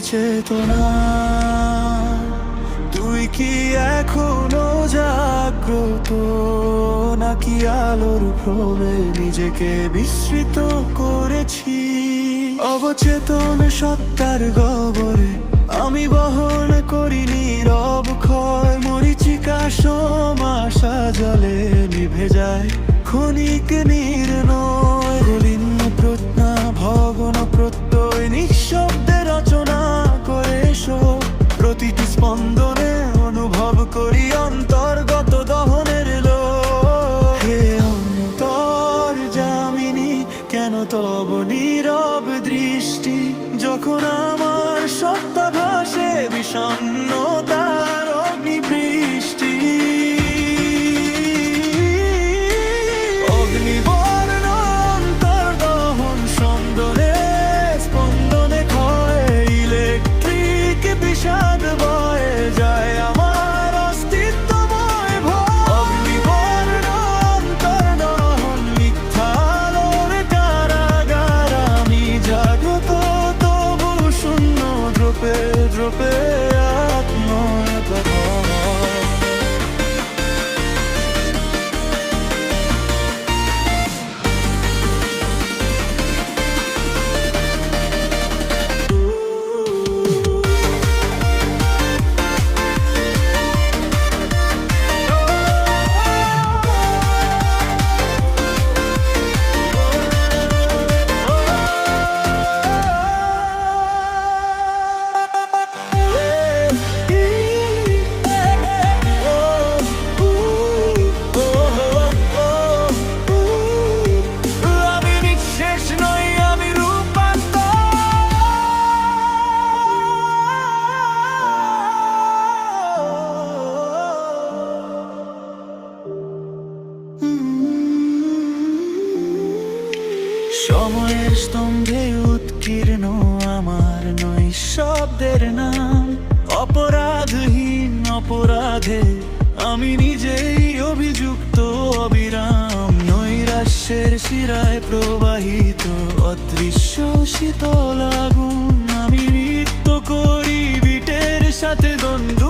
চেতনা। তুই কি এখনো জাগ্রত, নাকি আলোর ভ্রমে নিজেকে বিস্মৃত করেছি? অবচেতন সত্তার গহ্বরে আমি বহন করি নীরব ক্ষয়। মরীচিকা সমাশা জলে নিভে যায় ক্ষণিক নির্ণয়। গলিন্য প্রজ্ঞা ভগ্ন প্রত্যয় নিঃশব্দে রচনা করে শোক। প্রতিটি স্পন্দনে অনুভব করি অন্তর্গত দহনের লোক। হে অন্তর জামিনী, কেন তব নীরব দৃষ্টি যখন আমার সত্তা ভাসে বিষণ্ণতার অগ্নিবৃষ্টি? অগ্নিবর্ণ অন্তর্দহন স্পন্দনে স্পন্দনে ক্ষয়। ইলেকট্রিক বিষাদ বয়ে যায় আমার অস্তিত্বময় ভয়। অগ্নিবর্ণ অন্তর্দহন মিথ্যালোর কারাগার। আমি জাগ্রত তবু শূন্য, দ্রোপে দ্রোপে আত্মপ্রভা। আমি নিঃশেষ নই, আমি রূপান্তর। সময়ের স্তম্ভে উৎকীর্ণ আমার নৈঃশব্দের নাম। অপরাধহীন অপরাধে আমি নিজেই অভিযুক্ত অবিরাম। নৈরাশ্যের শিরায় প্রবাহিত অদৃশ্য শীতল আগুন। আমি নৃত্য করি বিটের সাথে দ্বন্দ্ব